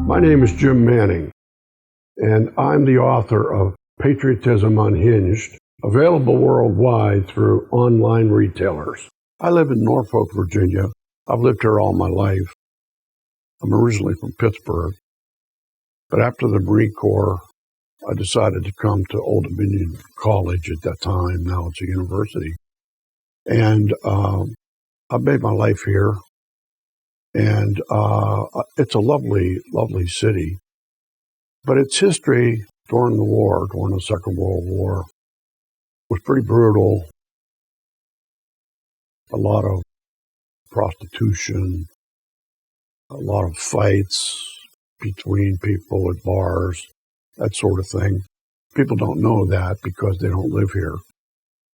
My name is Jim Manning, and I'm the author of Patriotism, Unhinged, available worldwide through online retailers. I live in Norfolk, Virginia. I've lived here all my life. I'm originally from Pittsburgh, but after the Marine Corps, I decided to come to Old Dominion College at that time. Now it's a university. And I've made my life here. And it's a lovely, lovely city. But its history during the Second World War, was pretty brutal. A lot of prostitution, a lot of fights between people at bars, that sort of thing. People don't know that because they don't live here.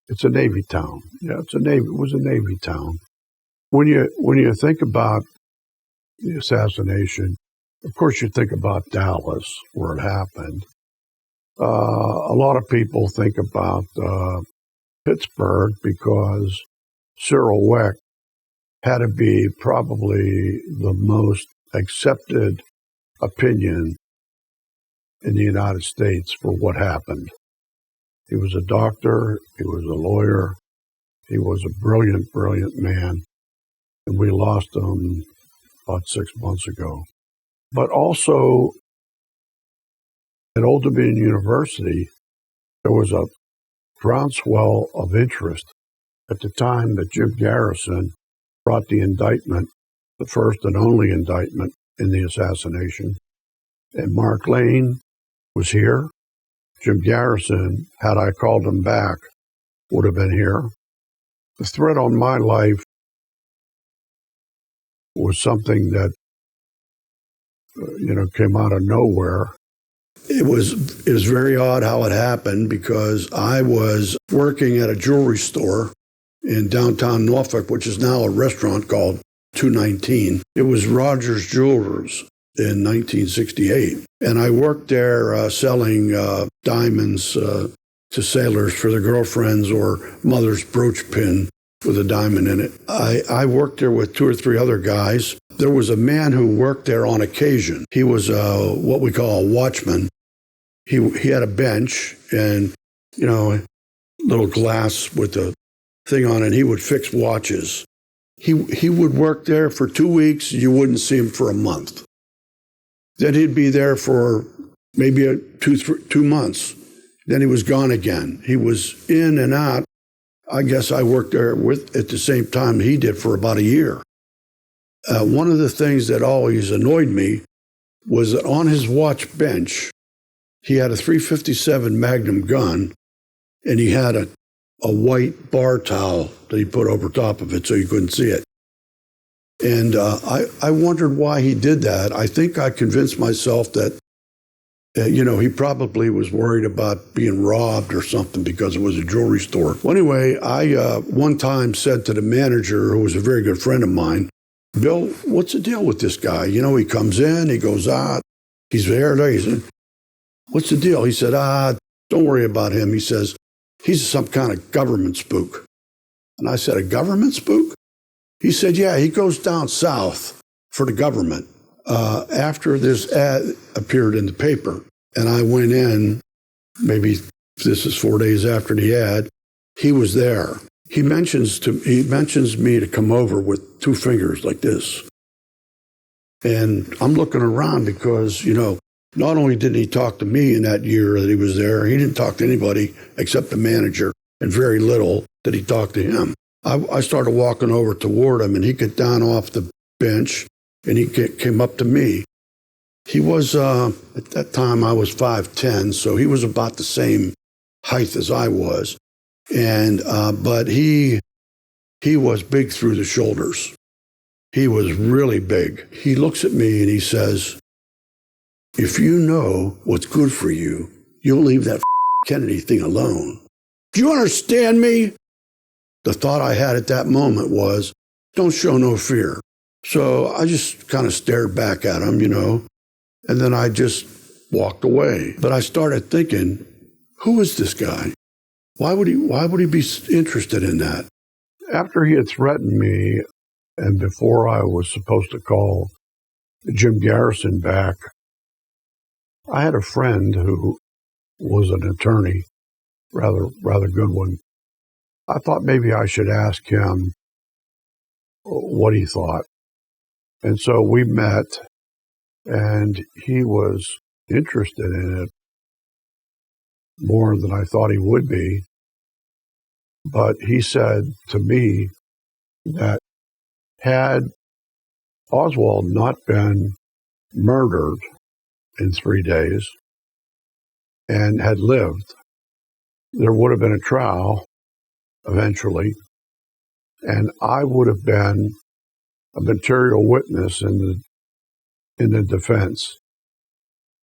It's a Navy town. Yeah, it was a Navy town. When you think about the assassination, of course you think about Dallas, where it happened. A lot of people think about Pittsburgh because Cyril Wecht had to be probably the most accepted opinion in the United States for what happened. He was a doctor, he was a lawyer, he was a brilliant, brilliant man, and we lost him about 6 months ago. But also, at Old Dominion University, there was a groundswell of interest at the time that Jim Garrison brought the indictment, the first and only indictment in the assassination. And Mark Lane was here. Jim Garrison, had I called him back, would have been here. The threat on my life was something that, came out of nowhere. It was very odd how it happened because I was working at a jewelry store in downtown Norfolk, which is now a restaurant called 219. It was Rogers Jewelers in 1968. And I worked there selling diamonds to sailors for their girlfriends or mother's brooch pin with a diamond in it. I worked there with 2 or 3 other guys. There was a man who worked there on occasion. He was what we call a watchman. He had a bench and, little glass with a thing on it. He would fix watches. He would work there for 2 weeks. You wouldn't see him for a month. Then he'd be there for maybe 2 months. Then he was gone again. He was in and out. I guess I worked there at the same time he did for about a year. One of the things that always annoyed me was that on his watch bench, he had a .357 Magnum gun, and he had a white bar towel that he put over top of it so you couldn't see it. And I wondered why he did that. I think I convinced myself that, he probably was worried about being robbed or something because it was a jewelry store. Well, anyway, I one time said to the manager, who was a very good friend of mine, "Bill, what's the deal with this guy? He comes in, he goes out, he's there, he said, what's the deal?" He said, don't worry about him. He says, he's some kind of government spook. And I said, a government spook? He said, yeah, he goes down south for the government. After this ad appeared in the paper, and I went in, maybe this is 4 days after the ad, he was there. He mentions me to come over with 2 fingers like this. And I'm looking around because, not only didn't he talk to me in that year that he was there, he didn't talk to anybody except the manager, and very little did he talk to him. I started walking over toward him, and he got down off the bench, and he came up to me. He was, at that time, I was 5'10", so he was about the same height as I was. And but he was big through the shoulders. He was really big. He looks at me and he says, "If you know what's good for you, you'll leave that Kennedy thing alone. Do you understand me?" The thought I had at that moment was, don't show no fear. So I just kind of stared back at him, and then I just walked away. But I started thinking, who is this guy? Why would he be interested in that? After he had threatened me, and before I was supposed to call Jim Garrison back I had a friend who was an attorney, rather good one. I thought maybe I should ask him what he thought. And so we met, and he was interested in it more than I thought he would be. But he said to me that had Oswald not been murdered in 3 days and had lived, there would have been a trial eventually, and I would have been a material witness in the defense.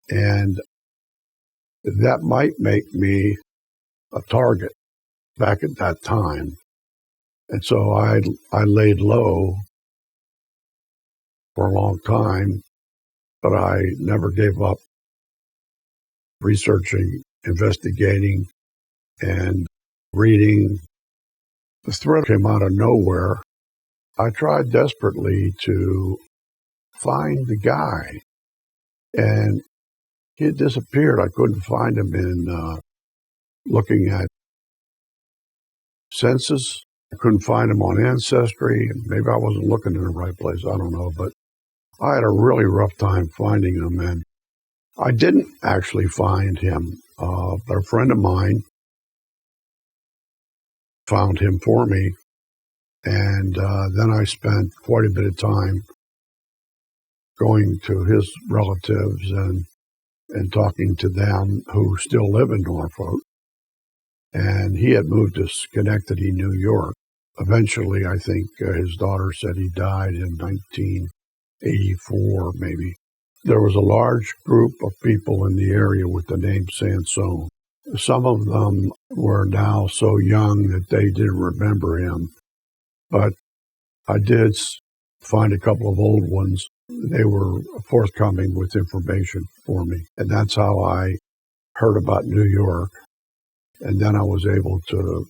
And that might make me a target back at that time. And so I laid low for a long time, but I never gave up researching, investigating, and reading. The threat came out of nowhere. I tried desperately to find the guy, and he had disappeared. I couldn't find him in looking at census. I couldn't find him on Ancestry, and maybe I wasn't looking in the right place. I don't know, but I had a really rough time finding him, and I didn't actually find him, but a friend of mine found him for me, and then I spent quite a bit of time going to his relatives and talking to them who still live in Norfolk. And he had moved to Schenectady, New York. Eventually, I think his daughter said he died in 1984, maybe. There was a large group of people in the area with the name Sansone. Some of them were now so young that they didn't remember him. But I did find a couple of old ones. They were forthcoming with information for me. And that's how I heard about New York. And then I was able to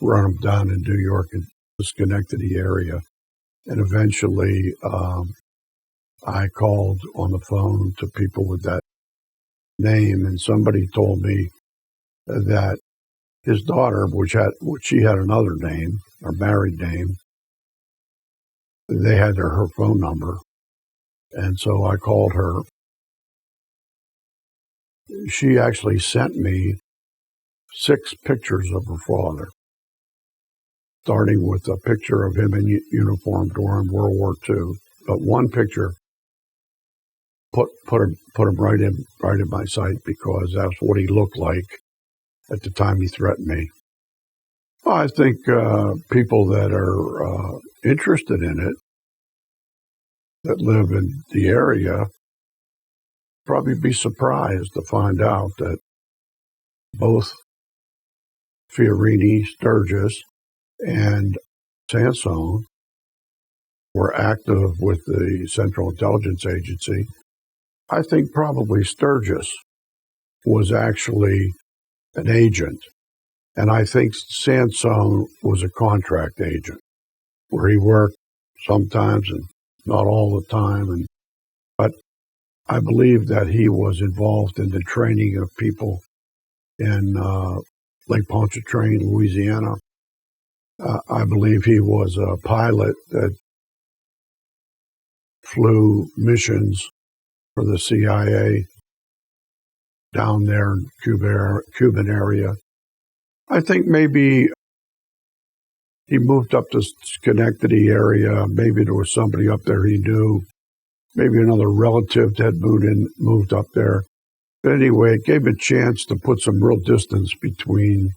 run them down in New York in the Schenectady area. And eventually I called on the phone to people with that name, and somebody told me that his daughter, which she had another name, or married name, they had her phone number. And so I called her. She actually sent me 6 pictures of her father, starting with a picture of him in uniform during World War II. But one picture put him right in my sight, because that's what he looked like at the time he threatened me. Well, I think people that are interested in it, that live in the area, probably be surprised to find out that both Fiorini, Sturgis, and Sansone were active with the Central Intelligence Agency. I think probably Sturgis was actually an agent, and I think Sansone was a contract agent, where he worked sometimes and not all the time. But I believe that he was involved in the training of people in Lake Pontchartrain, Louisiana. I believe he was a pilot that flew missions for the CIA down there in Cuban area. I think maybe he moved up to Schenectady area. Maybe there was somebody up there he knew. Maybe another relative that moved up there. But anyway, it gave him a chance to put some real distance between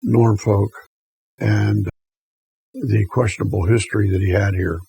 Norfolk and the questionable history that he had here.